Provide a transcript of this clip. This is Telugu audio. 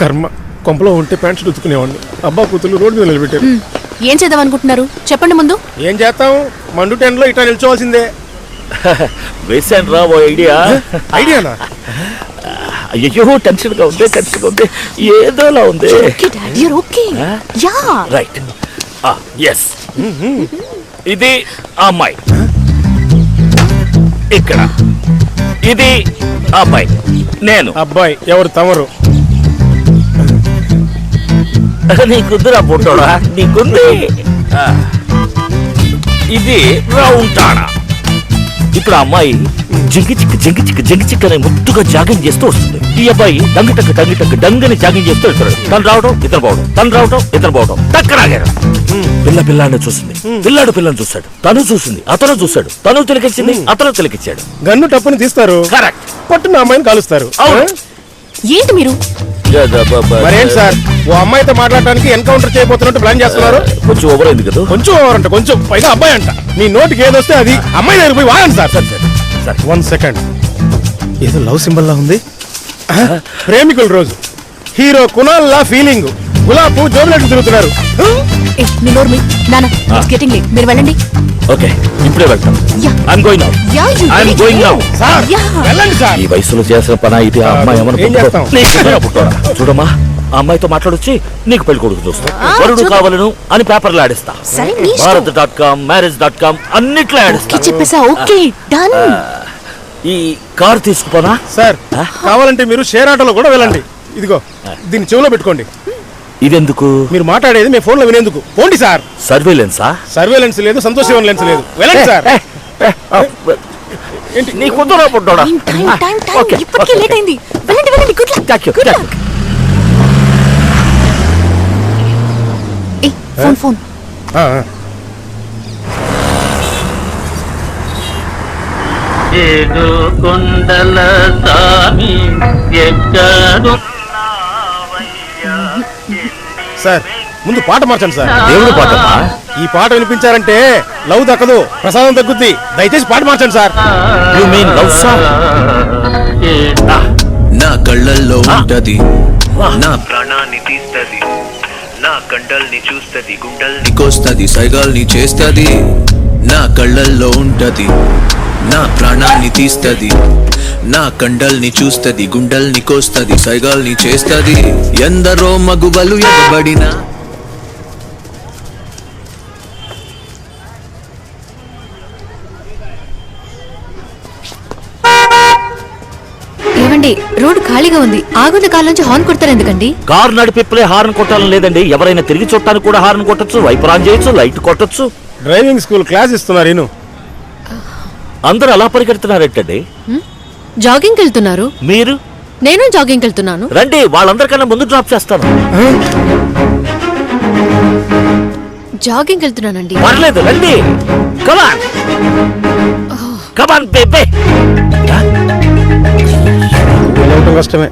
కర్మ కొంపలో ఉంటే ప్యాంట్స్ ఉతుకునేవాడిని. అబ్బా కూతురు రోడ్డు మీద నిలబెట్టారు. ఏం చేద్దాం అనుకుంటున్నారు చెప్పండి ముందు. ఏం చేస్తాం, మండు టెంట్లో ఇట్లా నిల్చోవాల్సిందే. వేసాను రా ఓ ఐడియా. ఐడియానా? అయ్యో టెన్షన్ గా ఉంది ఏదోలా ఉంది. రైట్ ఎస్ ఇది ఆ అమ్మాయి, ఇక్కడ ఇది ఆ అబ్బాయి, నేను. అబ్బాయి ఎవరు? తమరు? నీకుందిరా పుట్టోడా, నీకుంది. ఇది రౌండ్ తాడా. ఇప్పుడు ఆ అమ్మాయి జింగి చిక్ అనే ముద్దుగా జాగింగ్ చేస్తూ వస్తుంది. ఈ అబ్బాయి టంగి డంగని జాగింగ్ చేస్తూ వెళ్తాడు. తను రావడం ఇతను పోవడం, తను రావడం ఇతను పోవడం. టక్కరాగారు. పిల్లాన్ని చూసింది, పిల్లాడు పిల్లని చూశాడు. తను చూసింది, అతను చూశాడు. తను తిలకించింది, అతను తిలకిచ్చాడు. గన్ను టప్పుని తీస్తారు, కరెక్ట్. పట్టున అమ్మాయిని కాలుస్తారు. ఏంటి మీరు? మరేంటి సార్, ఓ అమ్మాయితో మాట్లాడడానికి ఎన్కౌంటర్ చేయబోతున్నట్టు ప్లాన్ చేస్తున్నారు? కొంచెం ఓవర్ అయింది కదా. కొంచెం ఓవర్ అంట, కొంచెం. పైగా అబ్బాయి అంట. మీ నోటికి ఏదొస్తే అది అమ్మాయి దగ్గర పోయి వాడండి సార్. సరే 1 సెకండ్. ఏదో లవ్ సింబల్ లా ఉంది. ప్రేమికుల రోజు, హీరో కునాల్ లా ఫీలింగ్, గులాబ్ జోబులెట్టు తిరుగుతున్నారు. మీరు వెళ్ళండి. ఓకే ఇప్పుడే వెళ్తాం. I'm going now. సార్ వెళ్ళండి సార్. ఈ వయసులో చేసిన పని ఇది. ఆ అమ్మాయి ఏం చేస్తాం? చూడమ్మా, ఆ అమ్మాయితో మాట్లాడొచ్చి నీకు పెళ్లి కొడుకు చూస్తా, వరుడు కావాలను అని పేపర్లు ఆడిస్తా. భారత్.com, marriage.com అన్నిట్లో ఆడిస్తా. చెప్పేసా? Okay done. ఈ కార్ తీసుకుపోనా? సార్ కావాలంటే మీరు షేర్ ఆటోలో కూడా వెళ్ళండి. ఇదిగో దీన్ని చెవిలో పెట్టుకోండి. ఇదెందుకు? మీరు మాట్లాడేది మీ ఫోన్ లో వినేందుకు. పోండి సార్. సర్వేలెన్సా? సర్వేలెన్స్ లేదు, సంతోషం లెన్స్ లేదు. వెళ్ళండి సార్. ఏంటి నీ కుదరా పుట్టోడా? ఇప్పటికే లేట్ అయింది. వెళ్ళండి. Good luck. ఫోన్. ఏదో కొండల సామి ఎక్కడు. సార్ ముందు పాట మార్చండి సార్. దేవుడు పాట. ఈ పాట వినిపించారంటే లవ్ దక్కదు, ప్రసాదం తగ్గుద్ది. దయచేసి పాట మార్చండి sir. You mean love song? నా కళ్ళల్లో ఉంటది, నా ప్రాణాన్ని తీస్తది, నా కండల్ని చూస్తది, గుండల్ని కోస్తది, సైగాల్ని చేస్తది. నా కళ్ళల్లో ఉంటది, నా ప్రాణాన్ని తీస్తది, నా కండల్ని చూస్తది, గుండల్ని కోస్తది, సైగాల్ని చేస్తది. ఎందరో మగువలు ఎగబడిన ఏమండి, రోడ్డు ఖాళీగా ఉంది. ఆగున్న కార్ నుంచి హార్న్ కొడతారు ఎందుకండి? కారు నడిపిప్పులే హార్న్ కొట్టాలని లేదండి. ఎవరైనా తిరిగి చూడటానికి కూడా హార్న్ కొట్టొచ్చు, వైపర్ ఆన్ చేయొచ్చు, లైట్ కొట్టొచ్చు. డ్రైవింగ్ స్కూల్ క్లాస్ ఇస్తున్నారు. అందరూ అలా పరిగెడుతున్నారేంటండి? జాగింగ్ వెళ్తున్నారు. మీరు? నేను జాగింగ్ వెళ్తున్నాను. రండి, వాళ్ళందరికన్నా ముందు డ్రాప్ చేస్తాను. జాగింగ్ వెళ్తున్నానండి. పర్లేదు రండి. Come on baby. కష్టమే.